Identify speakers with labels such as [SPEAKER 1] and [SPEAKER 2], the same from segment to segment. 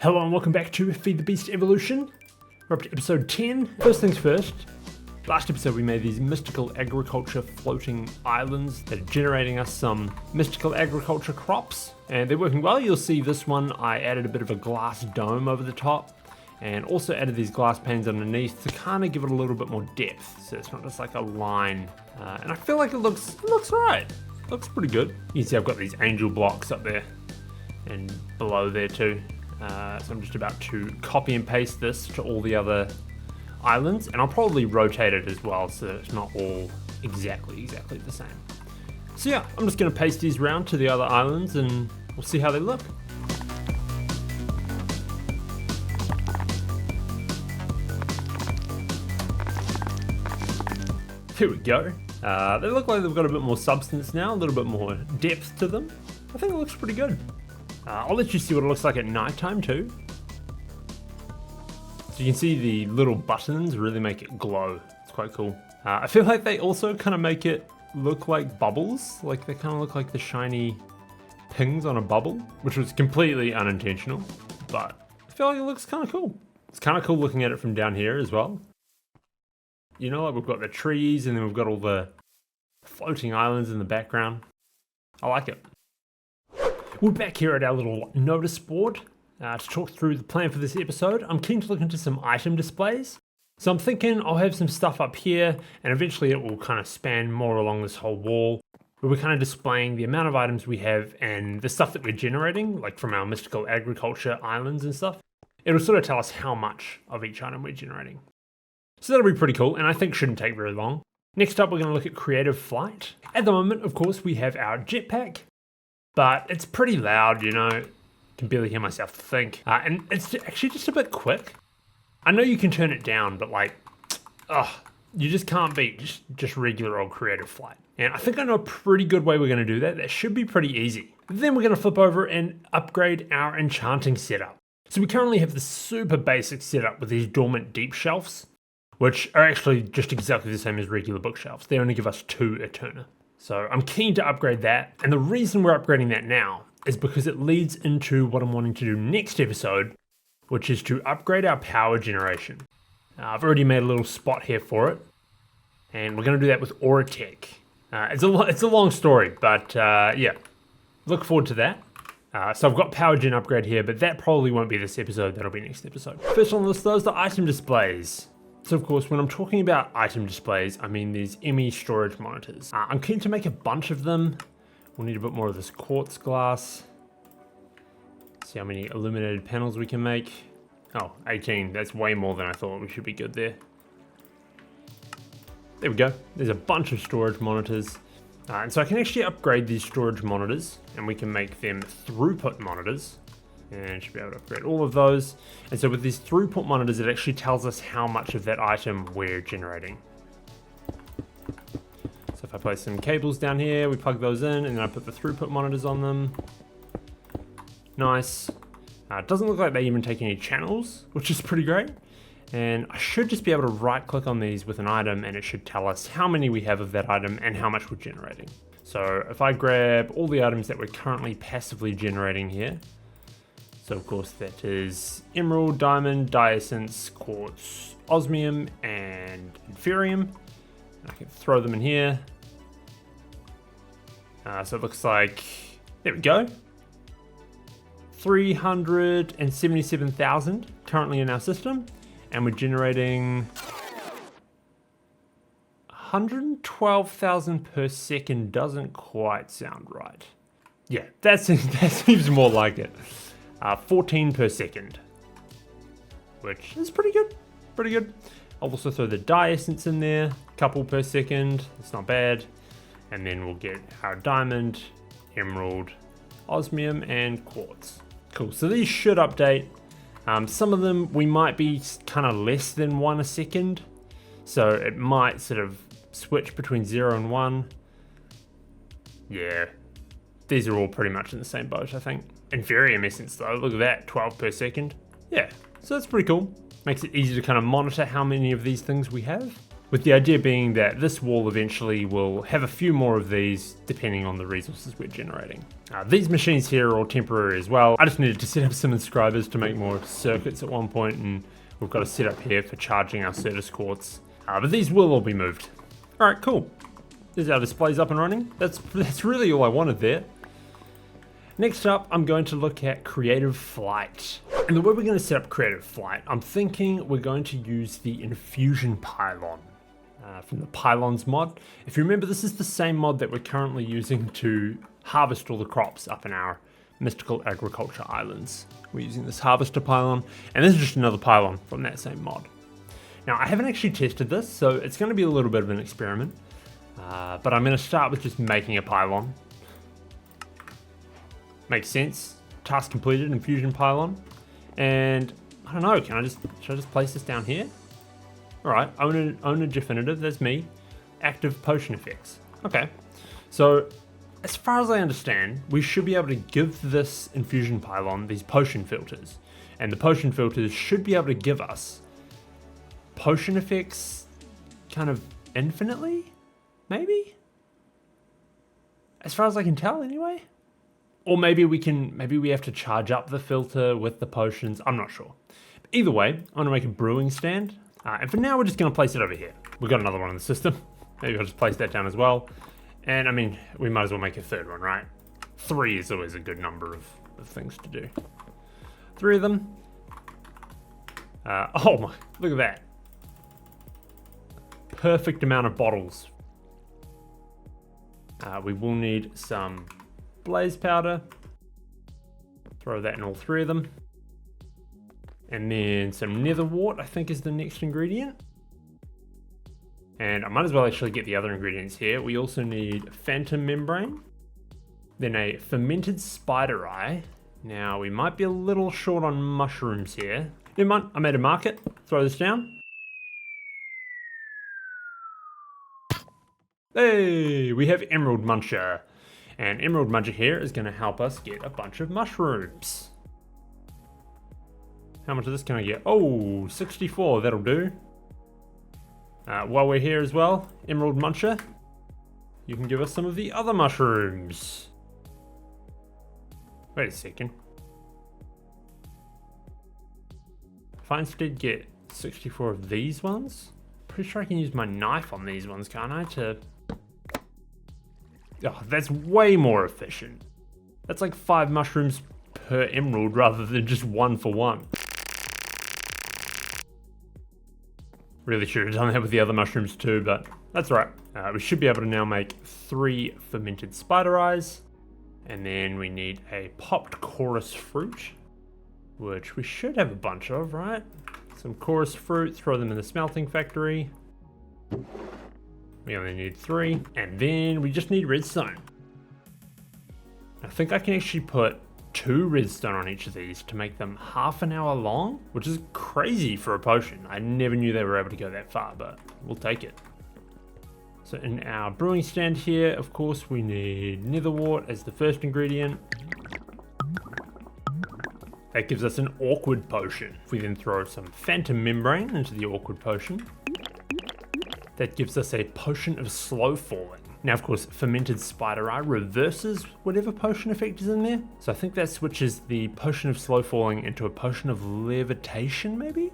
[SPEAKER 1] Hello and welcome back to Feed the Beast Evolution. We're up to episode 10. First things first, last episode we made these mystical agriculture floating islands that are generating us some mystical agriculture crops, and they're working well. You'll see this one, I added a bit of a glass dome over the top and also added these glass panes underneath to kind of give it a little bit more depth, so it's not just like a line. And I feel like it looks alright. Looks pretty good. You can see I've got these angel blocks up there and below there too. So I'm just about to copy and paste this to all the other islands, and I'll probably rotate it as well so that it's not all exactly the same. So yeah, I'm just going to paste these around to the other islands and we'll see how they look. Here we go. They look like they've got a bit more substance now, a little bit more depth to them. I think it looks pretty good. I'll let you see what it looks like at nighttime too. So you can see the little buttons really make it glow. It's quite cool. I feel like they also kind of make it look like bubbles. Like they kind of look like the shiny pings on a bubble, which was completely unintentional, but I feel like it looks kind of cool. It's kind of cool looking at it from down here as well. You know, like we've got the trees and then we've got all the floating islands in the background. I like it. We're back here at our little notice board to talk through the plan for this episode. I'm keen to look into some item displays. So I'm thinking I'll have some stuff up here and eventually it will kind of span more along this whole wall, where we're kind of displaying the amount of items we have and the stuff that we're generating, like from our mystical agriculture islands and stuff. It'll sort of tell us how much of each item we're generating. So that'll be pretty cool, and I think shouldn't take very long. Next up, we're going to look at creative flight. At the moment, of course, we have our jetpack, but it's pretty loud, you know. I can barely hear myself think. And it's actually just a bit quick. I know you can turn it down, but like, you just can't beat just regular old creative flight. And I think I know a pretty good way we're going to do that. That should be pretty easy. Then we're going to flip over and upgrade our enchanting setup. So we currently have the super basic setup with these dormant deep shelves, which are actually just exactly the same as regular bookshelves. They only give us 2 Eterna. So I'm keen to upgrade that. And the reason we're upgrading that now is because it leads into what I'm wanting to do next episode, which is to upgrade our power generation. I've already made a little spot here for it, and we're going to do that with Apothic. It's a long story, but yeah, look forward to that. So I've got power gen upgrade here, but that probably won't be this episode. That'll be next episode. First on the list, though, is the item displays. So of course, when I'm talking about item displays, I mean these ME storage monitors. I'm keen to make a bunch of them. We'll need a bit more of this quartz glass. See how many illuminated panels we can make. Oh, 18, that's way more than I thought. We should be good there. There we go. There's a bunch of storage monitors. And so I can actually upgrade these storage monitors and we can make them throughput monitors. And should be able to upgrade all of those. And so with these throughput monitors, it actually tells us how much of that item we're generating. So if I place some cables down here, we plug those in, and then I put the throughput monitors on them. Nice. It doesn't look like they even take any channels, which is pretty great. And I should just be able to right click on these with an item and it should tell us how many we have of that item and how much we're generating. So if I grab all the items that we're currently passively generating here, so of course that is emerald, diamond, diessence, quartz, osmium, and inferium. I can throw them in here. So it looks like, there we go. 377,000 currently in our system. And we're generating 112,000 per second. Doesn't quite sound right. Yeah, that seems more like it. 14 per second, which is pretty good. I'll also throw the diessence in there, couple per second. That's not bad. And then we'll get our diamond, emerald, osmium, and quartz. Cool. So these should update. Some of them we might be kind of less than 1 a second, so it might sort of switch between 0 and 1. Yeah, these are all pretty much in the same boat, I think. Inferium essence though, look at that, 12 per second. Yeah, so that's pretty cool. Makes it easy to kind of monitor how many of these things we have. with the idea being that this wall eventually will have a few more of these depending on the resources we're generating. These machines here are all temporary as well. I just needed to set up some inscribers to make more circuits at one point, and we've got a setup here for charging our Certus quartz. But these will all be moved. All right, cool. There's our displays up and running. That's really all I wanted there. Next up, I'm going to look at creative flight. And the way we're going to set up creative flight, I'm thinking we're going to use the infusion pylon from the pylons mod. If you remember, this is the same mod that we're currently using to harvest all the crops up in our mystical agriculture islands. We're using this harvester pylon, and this is just another pylon from that same mod. Now, I haven't actually tested this, so it's going to be a little bit of an experiment, but I'm going to start with just making a pylon. Makes sense. Task completed, infusion pylon. And I don't know, should I just place this down here? All right, owner definitive, that's me. Active potion effects. Okay, so as far as I understand, we should be able to give this infusion pylon these potion filters. And the potion filters should be able to give us potion effects kind of infinitely, maybe? As far as I can tell anyway. Or maybe we have to charge up the filter with the potions, I'm not sure. But either way, I'm gonna make a brewing stand. And for now, we're just gonna place it over here. We've got another one in the system. Maybe I'll just place that down as well. And I mean, we might as well make a third one, right? 3 is always a good number of things to do. 3 of them. Oh my, look at that. Perfect amount of bottles. We will need some blaze powder. Throw that in all 3 of them. And then some nether wart, I think, is the next ingredient. And I might as well actually get the other ingredients here. We also need phantom membrane. Then a fermented spider eye. Now, we might be a little short on mushrooms here. Never mind, I made a market. Throw this down. Hey, we have Emerald Muncher. And Emerald Muncher here is going to help us get a bunch of mushrooms. How much of this can I get? Oh, 64, that'll do. While we're here as well, Emerald Muncher, you can give us some of the other mushrooms. Wait a second. If I instead get 64 of these ones, pretty sure I can use my knife on these ones, can't I? Oh, that's way more efficient. That's like 5 mushrooms per emerald rather than just 1 for 1. Really should have done that with the other mushrooms too, but that's all right. We should be able to now make 3 fermented spider eyes. And then we need a popped chorus fruit, which we should have a bunch of, right? Some chorus fruit, throw them in the smelting factory. We only need 3. And then we just need redstone. I think I can actually put 2 redstone on each of these to make them half an hour long, which is crazy for a potion. I never knew they were able to go that far, but we'll take it. So in our brewing stand here, of course, we need nether wart as the first ingredient. That gives us an awkward potion. We then throw some phantom membrane into the awkward potion. That gives us a potion of slow falling. Now, of course, fermented spider eye reverses whatever potion effect is in there. So I think that switches the potion of slow falling into a potion of levitation, maybe?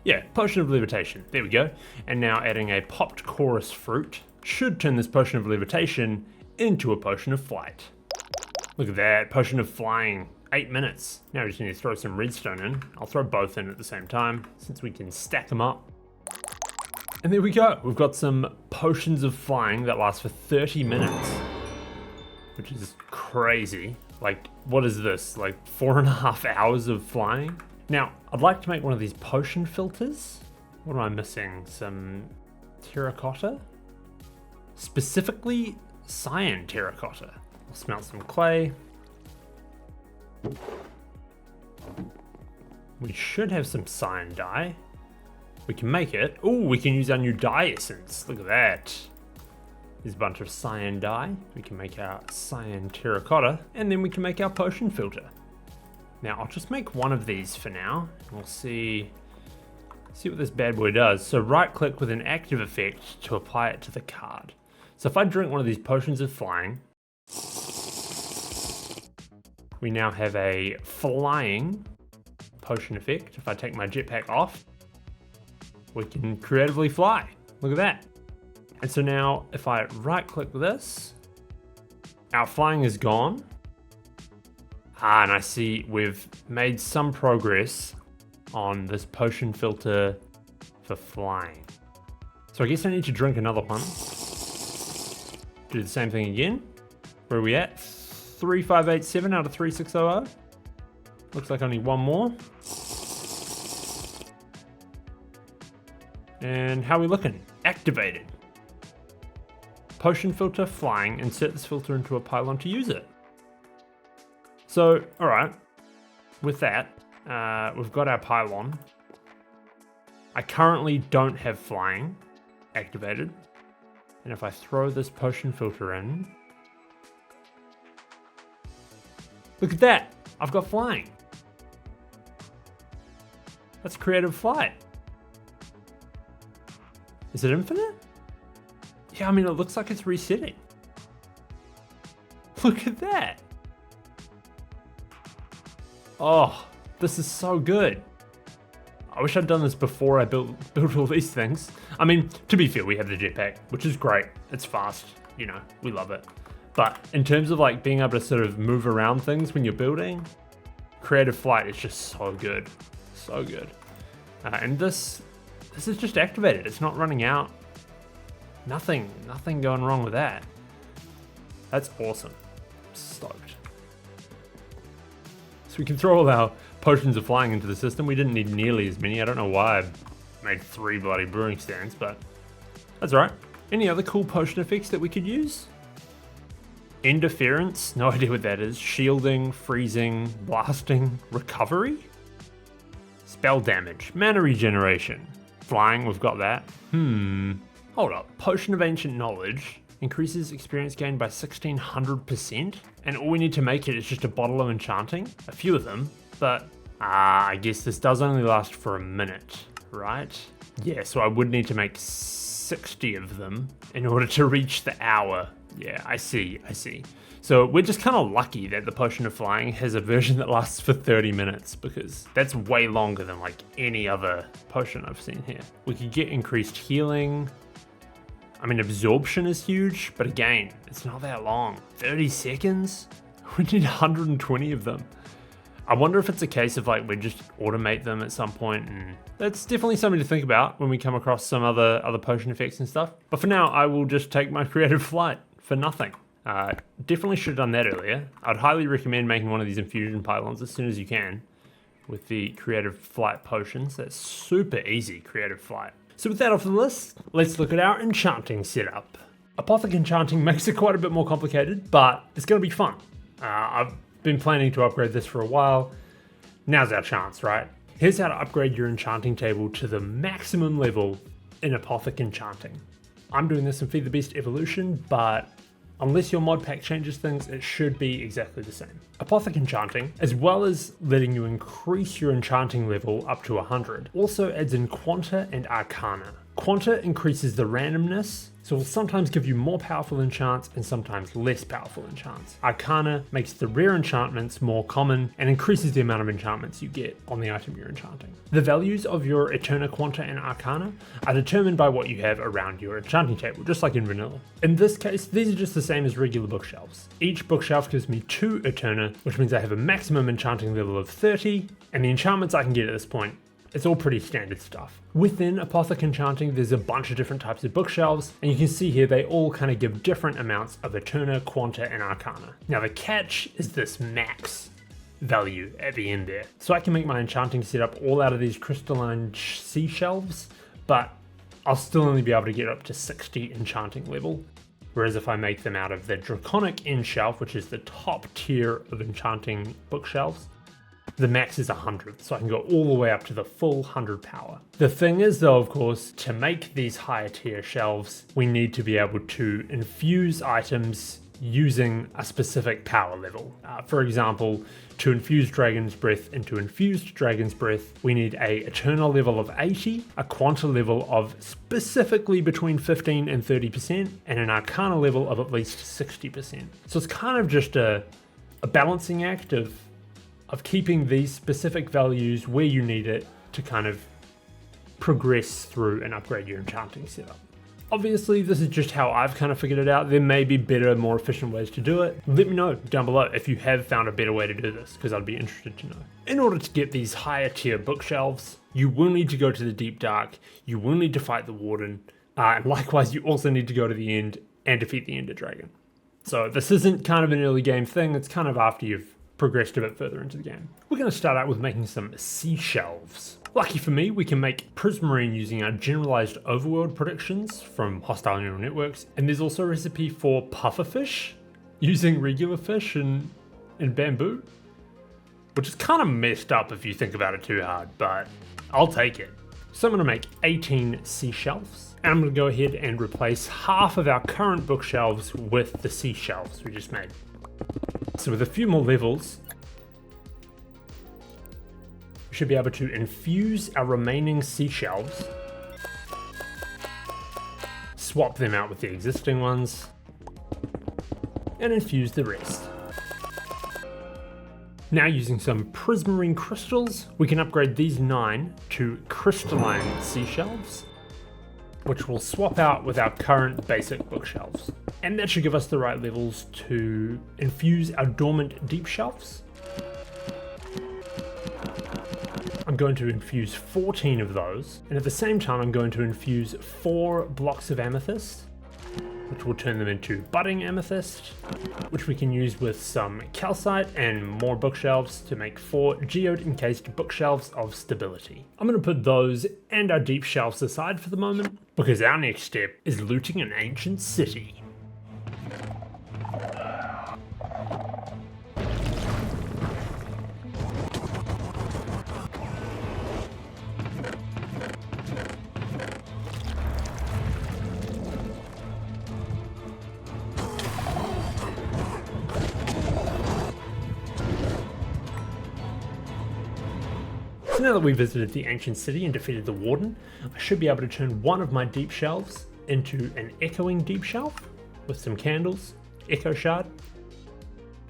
[SPEAKER 1] Yeah, potion of levitation. There we go. And now adding a popped chorus fruit should turn this potion of levitation into a potion of flight. Look at that, potion of flying. 8 minutes. Now we just need to throw some redstone in. I'll throw both in at the same time since we can stack them up. And there we go. We've got some potions of flying that last for 30 minutes, which is crazy. Like, what is this? Like 4.5 hours of flying? Now, I'd like to make one of these potion filters. What am I missing? Some terracotta? Specifically, cyan terracotta. I'll smelt some clay. We should have some cyan dye. We can make it. Oh, we can use our new dye essence. Look at that. There's a bunch of cyan dye. We can make our cyan terracotta, and then we can make our potion filter. Now, I'll just make one of these for now. We'll see See what this bad boy does. So right click with an active effect to apply it to the card. So if I drink one of these potions of flying, we now have a flying potion effect. If I take my jetpack off, we can creatively fly. Look at that. And so now if I right click this, our flying is gone. And I see we've made some progress on this potion filter for flying. So I guess I need to drink another one. Do the same thing again. Where are we at? 3587 out of 3600. Looks like I need one more. And how are we looking? Activated. Potion filter flying. Insert this filter into a pylon to use it. So, all right. With that, we've got our pylon. I currently don't have flying activated. And if I throw this potion filter in, look at that, I've got flying. That's creative flight. Is it infinite? Yeah, I mean, it looks like it's resetting. Look at that. Oh, this is so good. I wish I'd done this before I built all these things. I mean, to be fair, we have the jetpack, which is great. It's fast, you know, we love it. But in terms of like being able to sort of move around things when you're building, creative flight is just so good, so good. And this is just activated. It's not running out. Nothing going wrong with that. That's awesome. Stoked. So we can throw all our potions of flying into the system. We didn't need nearly as many. I don't know why I made 3 bloody brewing stands, but that's all right. Any other cool potion effects that we could use? Interference, no idea what that is. Shielding, freezing, blasting, recovery? Spell damage, mana regeneration. Flying, we've got that. Hold up, Potion of Ancient Knowledge increases experience gain by 1600%, and all we need to make it is just a bottle of enchanting, a few of them, but I guess this does only last for a minute, right? Yeah, so I would need to make 60 of them in order to reach the hour. Yeah, I see. So we're just kind of lucky that the Potion of Flying has a version that lasts for 30 minutes, because that's way longer than like any other potion I've seen here. We could get increased healing. I mean, absorption is huge, but again, it's not that long. 30 seconds? We need 120 of them. I wonder if it's a case of like we just automate them at some point, and that's definitely something to think about when we come across some other potion effects and stuff. But for now, I will just take my creative flight for nothing. Definitely should have done that earlier. I'd highly recommend making one of these infusion pylons as soon as you can with the creative flight potions. That's super easy, creative flight. So with that off the list, let's look at our enchanting setup. Apothic enchanting makes it quite a bit more complicated, but it's going to be fun. I've been planning to upgrade this for a while. Now's our chance, right? Here's how to upgrade your enchanting table to the maximum level in Apothic enchanting. I'm doing this in Feed the Beast Evolution, but unless your mod pack changes things, it should be exactly the same. Apothic enchanting, as well as letting you increase your enchanting level up to 100, also adds in Quanta and Arcana. Quanta increases the randomness, so it will sometimes give you more powerful enchants and sometimes less powerful enchants. Arcana makes the rare enchantments more common and increases the amount of enchantments you get on the item you're enchanting. The values of your Eterna, Quanta and Arcana are determined by what you have around your enchanting table, just like in vanilla. In this case, these are just the same as regular bookshelves. Each bookshelf gives me 2 Eterna, which means I have a maximum enchanting level of 30, and the enchantments I can get at this point, it's all pretty standard stuff. Within Apothic enchanting, there's a bunch of different types of bookshelves, and you can see here they all kind of give different amounts of Eterna, Quanta, and Arcana. Now the catch is this max value at the end there. So I can make my enchanting setup all out of these crystalline sea shelves, but I'll still only be able to get up to 60 enchanting level. Whereas if I make them out of the Draconic End Shelf, which is the top tier of enchanting bookshelves, the max is 100, so I can go all the way up to the full 100 power. The thing is though, of course, to make these higher tier shelves, we need to be able to infuse items using a specific power level. For example, to infuse Dragon's Breath into infused Dragon's Breath, we need a Eternal level of 80, a Quanta level of specifically between 15 and 30%, and an Arcana level of at least 60%. So it's kind of just a balancing act of keeping these specific values where you need it to kind of progress through and upgrade your enchanting setup. Obviously, this is just how I've kind of figured it out. There may be better, more efficient ways to do it. Let me know down below if you have found a better way to do this, because I'd be interested to know. In order to get these higher tier bookshelves, you will need to go to the Deep Dark, you will need to fight the Warden, and likewise you also need to go to the end and defeat the Ender Dragon. So this isn't kind of an early game thing, it's kind of after you've progressed a bit further into the game. We're going to start out with making some sea shelves. Lucky for me, we can make Prismarine using our generalized overworld predictions from hostile neural networks, and there's also a recipe for pufferfish using regular fish and bamboo, which is kind of messed up if you think about it too hard, but I'll take it. So I'm going to make 18 sea shelves, and I'm going to go ahead and replace half of our current bookshelves with the sea shelves we just made. So with a few more levels, we should be able to infuse our remaining sea shelves, swap them out with the existing ones, and infuse the rest. Now using some Prismarine crystals, we can upgrade these 9 to crystalline sea shelves, which will swap out with our current basic bookshelves. And that should give us the right levels to infuse our dormant deep shelves. I'm going to infuse 14 of those, and at the same time I'm going to infuse 4 blocks of amethyst, which will turn them into budding amethyst, which we can use with some calcite and more bookshelves to make 4 geode encased bookshelves of stability. I'm going to put those and our deep shelves aside for the moment, because our next step is looting an ancient city. So now that we've visited the ancient city and defeated the Warden, I should be able to turn one of my deep shelves into an echoing deep shelf with some candles, echo shard,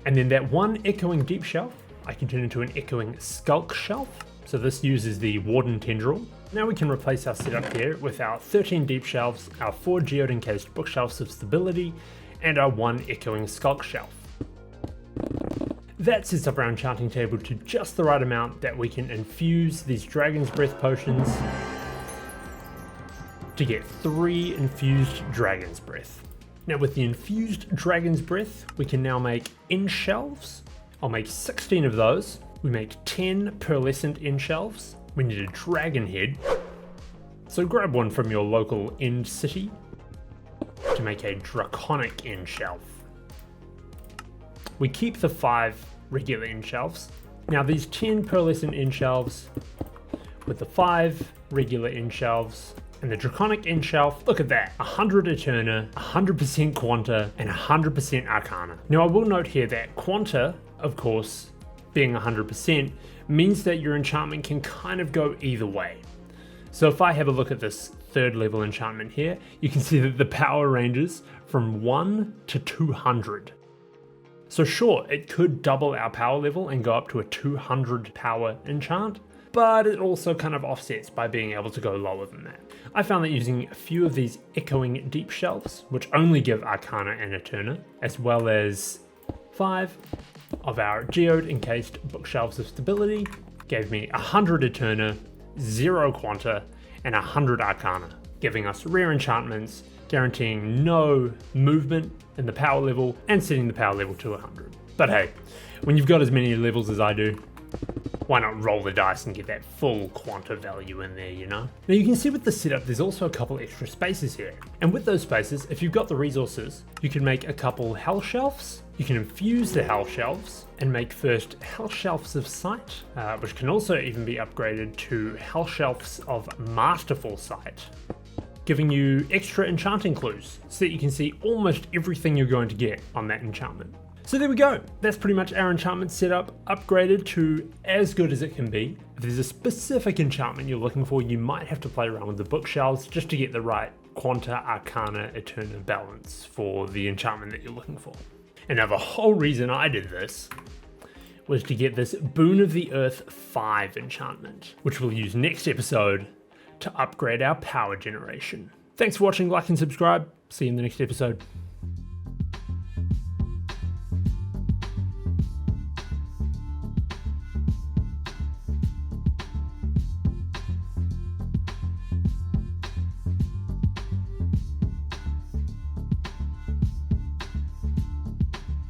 [SPEAKER 1] and then that one echoing deep shelf I can turn into an echoing skulk shelf. So this uses the Warden tendril. Now we can replace our setup here with our 13 deep shelves, our 4 geode encased bookshelves of stability, and our 1 echoing skulk shelf. That sets up our enchanting table to just the right amount that we can infuse these Dragon's Breath potions to get 3 infused Dragon's Breath. Now with the infused Dragon's Breath, we can now make end shelves. I'll make 16 of those. We make 10 pearlescent end shelves. We need a dragon head. So grab one from your local end city to make a draconic end shelf. We keep the 5 regular end shelves. Now these 10 pearlescent end shelves with the 5 regular end shelves and the draconic end shelf, look at that, 100 Eterna, 100% Quanta, and 100% Arcana. Now I will note here that Quanta, of course, being 100%, means that your enchantment can kind of go either way. So if I have a look at this 3rd level enchantment here, you can see that the power ranges from 1 to 200. So sure, it could double our power level and go up to a 200 power enchant, but it also kind of offsets by being able to go lower than that. I found that using a few of these echoing deep shelves, which only give Arcana and Eterna, as well as 5 of our geode encased bookshelves of stability, gave me 100 Eterna, 0 Quanta, and 100 Arcana, giving us rare enchantments, guaranteeing no movement in the power level and setting the power level to 100. But hey, when you've got as many levels as I do, why not roll the dice and get that full Quanta value in there, you know? Now you can see with the setup, there's also a couple extra spaces here. And with those spaces, if you've got the resources, you can make a couple hell shelves, you can infuse the hell shelves and make first hell shelves of sight, which can also even be upgraded to hell shelves of masterful sight. giving you extra enchanting clues so that you can see almost everything you're going to get on that enchantment. So there we go. That's pretty much our enchantment setup upgraded to as good as it can be. If there's a specific enchantment you're looking for, you might have to play around with the bookshelves just to get the right Quanta, Arcana, Eterna balance for the enchantment that you're looking for. And now the whole reason I did this was to get this Boon of the Earth 5 enchantment, which we'll use next episode to upgrade our power generation. Thanks for watching, like and subscribe. See you in the next episode.